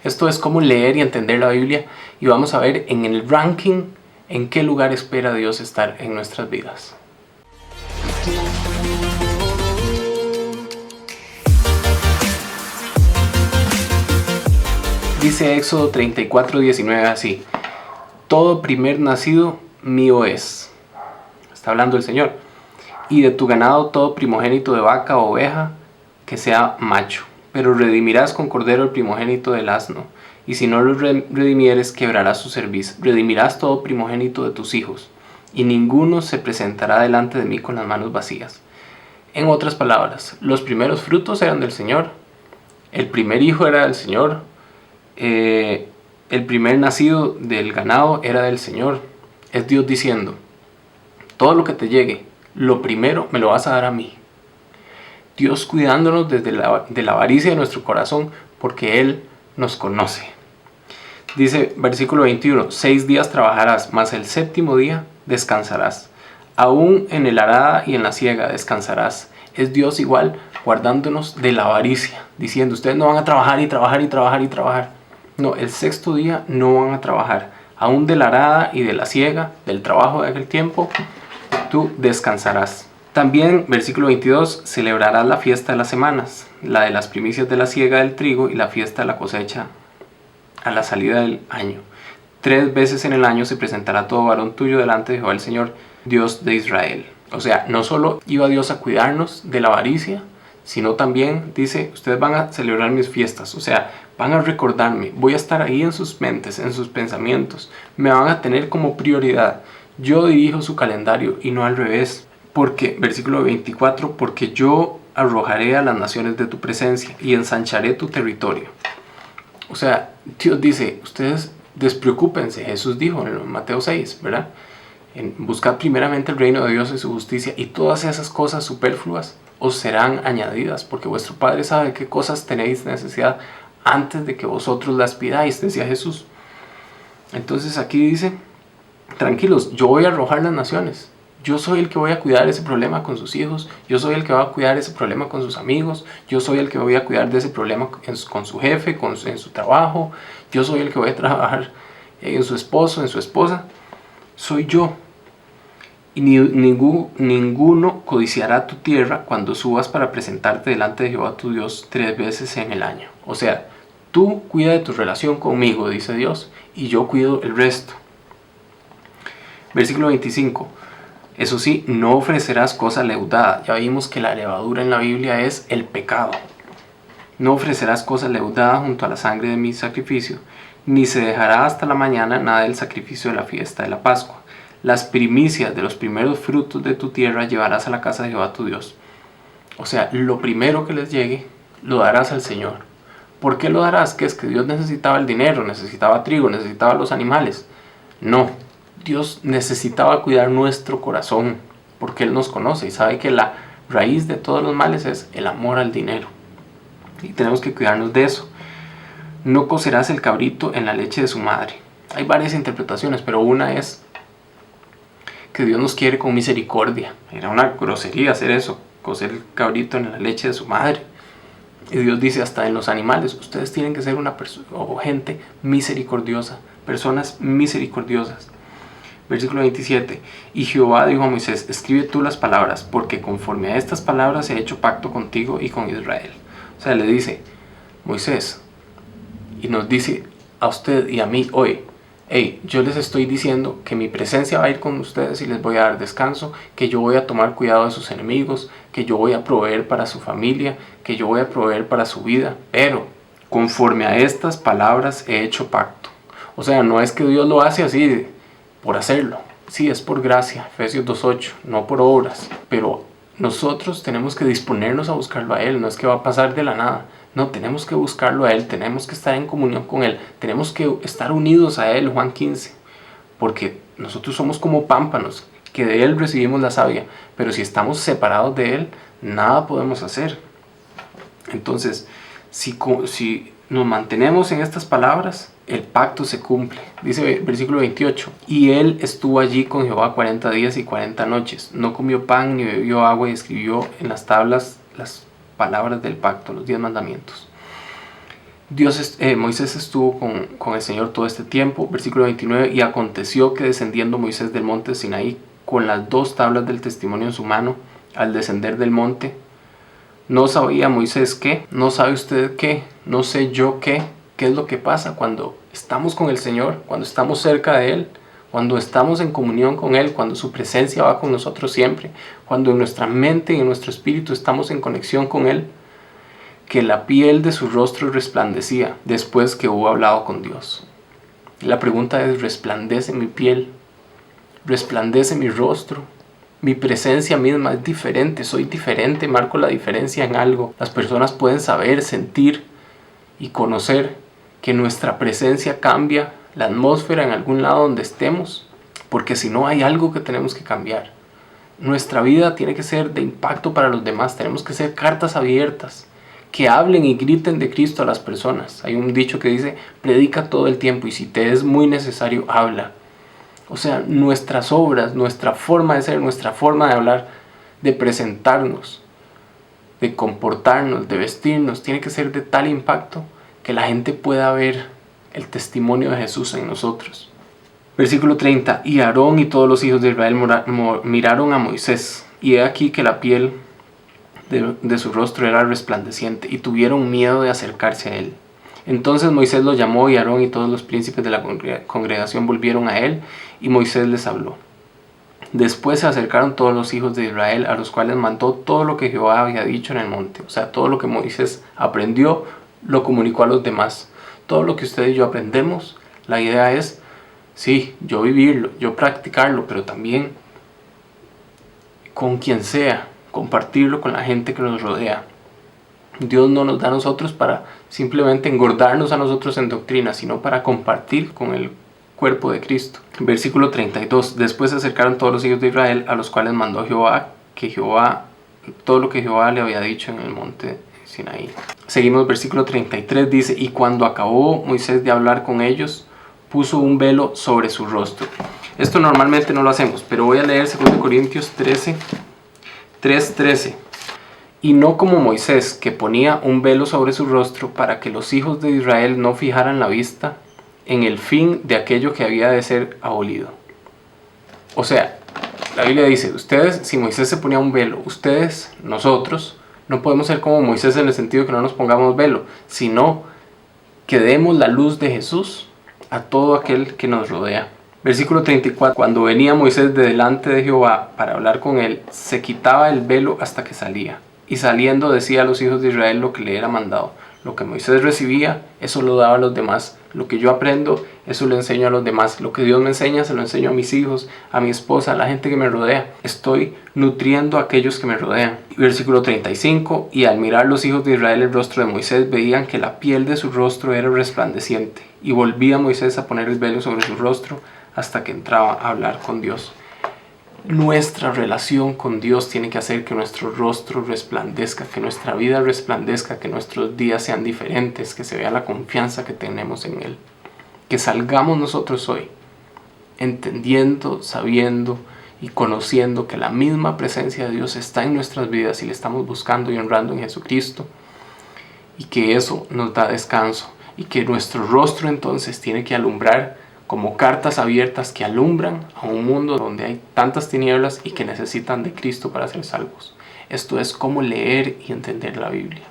Esto es cómo leer y entender la Biblia, y vamos a ver en el ranking en qué lugar espera Dios estar en nuestras vidas. Dice Éxodo 34:19 así: todo primer nacido mío es. Está hablando el Señor. Y de tu ganado todo primogénito de vaca o oveja que sea macho. Pero redimirás con cordero el primogénito del asno. Y si no lo redimieres, quebrarás su cerviz. Redimirás todo primogénito de tus hijos. Y ninguno se presentará delante de mí con las manos vacías. En otras palabras, los primeros frutos eran del Señor. El primer hijo era del Señor. El primer nacido del ganado era del Señor. Es Dios diciendo: todo lo que te llegue, lo primero me lo vas a dar a mí. Dios cuidándonos de la avaricia de nuestro corazón, porque Él nos conoce. Dice versículo 21: 6 días trabajarás, mas el séptimo día descansarás. Aún en el arada y en la siega descansarás. Es Dios igual guardándonos de la avaricia, diciendo: ustedes no van a trabajar y trabajar y trabajar y trabajar. No, el sexto día no van a trabajar. Aún de la arada y de la siega, del trabajo de aquel tiempo, tú descansarás. También, versículo 22, celebrarás la fiesta de las semanas, la de las primicias de la siega del trigo y la fiesta de la cosecha a la salida del año. 3 veces en el año se presentará todo varón tuyo delante de Jehová el Señor, Dios de Israel. O sea, no solo iba Dios a cuidarnos de la avaricia, sino también dice: ustedes van a celebrar mis fiestas, o sea, van a recordarme, voy a estar ahí en sus mentes, en sus pensamientos, me van a tener como prioridad. Yo dirijo su calendario y no al revés. Porque, versículo 24, porque yo arrojaré a las naciones de tu presencia y ensancharé tu territorio. O sea, Dios dice: ustedes despreocúpense. Jesús dijo en Mateo 6, ¿verdad? Buscad primeramente el reino de Dios y su justicia, y todas esas cosas superfluas os serán añadidas, porque vuestro Padre sabe qué cosas tenéis necesidad antes de que vosotros las pidáis, decía Jesús. Entonces aquí dice: tranquilos, yo voy a arrojar las naciones. Yo soy el que voy a cuidar ese problema con sus hijos. Yo soy el que va a cuidar ese problema con sus amigos. Yo soy el que voy a cuidar de ese problema con su jefe, en su trabajo. Yo soy el que voy a trabajar en su esposo, en su esposa. Soy yo. Y ninguno codiciará tu tierra cuando subas para presentarte delante de Jehová tu Dios 3 veces en el año. O sea, tú cuida de tu relación conmigo, dice Dios, y yo cuido el resto. Versículo 25. Eso sí, no ofrecerás cosa leudada. Ya vimos que la levadura en la Biblia es el pecado. No ofrecerás cosa leudada junto a la sangre de mi sacrificio, ni se dejará hasta la mañana nada del sacrificio de la fiesta de la Pascua. Las primicias de los primeros frutos de tu tierra llevarás a la casa de Jehová tu Dios. O sea, lo primero que les llegue, lo darás al Señor. ¿Por qué lo darás? ¿Qué es que Dios necesitaba el dinero, necesitaba trigo, necesitaba los animales? No. Dios necesitaba cuidar nuestro corazón, porque Él nos conoce y sabe que la raíz de todos los males es el amor al dinero. Y tenemos que cuidarnos de eso. No cocerás el cabrito en la leche de su madre. Hay varias interpretaciones, pero una es que Dios nos quiere con misericordia. Era una grosería hacer eso, cocer el cabrito en la leche de su madre. Y Dios dice: hasta en los animales, ustedes tienen que ser una gente misericordiosa, personas misericordiosas. Versículo 27. Y Jehová dijo a Moisés: escribe tú las palabras, porque conforme a estas palabras he hecho pacto contigo y con Israel. O sea, le dice Moisés, y nos dice a usted y a mí hoy: hey, yo les estoy diciendo que mi presencia va a ir con ustedes y les voy a dar descanso, que yo voy a tomar cuidado de sus enemigos, que yo voy a proveer para su familia, que yo voy a proveer para su vida, pero conforme a estas palabras he hecho pacto. O sea, no es que Dios lo hace así por hacerlo. Sí, es por gracia, Efesios 2:8, no por obras. Pero nosotros tenemos que disponernos a buscarlo a Él. No es que va a pasar de la nada. No, tenemos que buscarlo a Él. Tenemos que estar en comunión con Él. Tenemos que estar unidos a Él, Juan 15. Porque nosotros somos como pámpanos, que de Él recibimos la savia. Pero si estamos separados de Él, nada podemos hacer. Entonces, si nos mantenemos en estas palabras, el pacto se cumple. Dice versículo 28. Y él estuvo allí con Jehová 40 días y 40 noches. No comió pan ni bebió agua, y escribió en las tablas las palabras del pacto, los 10 mandamientos. Moisés estuvo con el Señor todo este tiempo. Versículo 29, y aconteció que descendiendo Moisés del monte Sinaí con las 2 tablas del testimonio en su mano, al descender del monte, no sabía Moisés qué, no sabe usted qué, no sé yo qué es lo que pasa cuando estamos con el Señor, cuando estamos cerca de Él, cuando estamos en comunión con Él, cuando su presencia va con nosotros siempre, cuando en nuestra mente y en nuestro espíritu estamos en conexión con Él, que la piel de su rostro resplandecía después que hubo hablado con Dios. La pregunta es, ¿resplandece mi piel? ¿Resplandece mi rostro? Mi presencia misma es diferente, soy diferente, marco la diferencia en algo. Las personas pueden saber, sentir y conocer que nuestra presencia cambia la atmósfera en algún lado donde estemos, porque si no hay algo que tenemos que cambiar. Nuestra vida tiene que ser de impacto para los demás, tenemos que ser cartas abiertas, que hablen y griten de Cristo a las personas. Hay un dicho que dice, predica todo el tiempo y si te es muy necesario, habla. O sea, nuestras obras, nuestra forma de ser, nuestra forma de hablar, de presentarnos, de comportarnos, de vestirnos, tiene que ser de tal impacto que la gente pueda ver el testimonio de Jesús en nosotros. Versículo 30, y Aarón y todos los hijos de Israel miraron a Moisés, y he aquí que la piel de su rostro era resplandeciente, y tuvieron miedo de acercarse a él. Entonces Moisés los llamó, y Aarón y todos los príncipes de la congregación volvieron a él, y Moisés les habló. Después se acercaron todos los hijos de Israel, a los cuales mandó todo lo que Jehová había dicho en el monte. O sea, todo lo que Moisés aprendió, lo comunicó a los demás. Todo lo que usted y yo aprendemos, la idea es, sí, yo vivirlo, yo practicarlo, pero también con quien sea, compartirlo con la gente que nos rodea. Dios no nos da a nosotros para simplemente engordarnos a nosotros en doctrina, sino para compartir con el cuerpo de Cristo. Versículo 32. Después se acercaron todos los hijos de Israel, a los cuales mandó Jehová, todo lo que Jehová le había dicho en el monte Sinaí. Seguimos, versículo 33, dice, y cuando acabó Moisés de hablar con ellos, puso un velo sobre su rostro. Esto normalmente no lo hacemos, pero voy a leer 2 Corintios 3:13. Y no como Moisés, que ponía un velo sobre su rostro para que los hijos de Israel no fijaran la vista en el fin de aquello que había de ser abolido. O sea, la Biblia dice, ustedes, si Moisés se ponía un velo, ustedes, nosotros, no podemos ser como Moisés en el sentido que no nos pongamos velo, sino que demos la luz de Jesús a todo aquel que nos rodea. Versículo 34. Cuando venía Moisés de delante de Jehová para hablar con él, se quitaba el velo hasta que salía. Y saliendo decía a los hijos de Israel lo que le era mandado. Lo que Moisés recibía, eso lo daba a los demás. Lo que yo aprendo, eso lo enseño a los demás. Lo que Dios me enseña, se lo enseño a mis hijos, a mi esposa, a la gente que me rodea. Estoy nutriendo a aquellos que me rodean. Versículo 35. Y al mirar los hijos de Israel el rostro de Moisés, veían que la piel de su rostro era resplandeciente. Y volvía Moisés a poner el velo sobre su rostro hasta que entraba a hablar con Dios. Nuestra relación con Dios tiene que hacer que nuestro rostro resplandezca, que nuestra vida resplandezca, que nuestros días sean diferentes, que se vea la confianza que tenemos en Él. Que salgamos nosotros hoy entendiendo, sabiendo y conociendo que la misma presencia de Dios está en nuestras vidas y le estamos buscando y honrando en Jesucristo, y que eso nos da descanso, y que nuestro rostro entonces tiene que alumbrar como cartas abiertas que alumbran a un mundo donde hay tantas tinieblas y que necesitan de Cristo para ser salvos. Esto es cómo leer y entender la Biblia.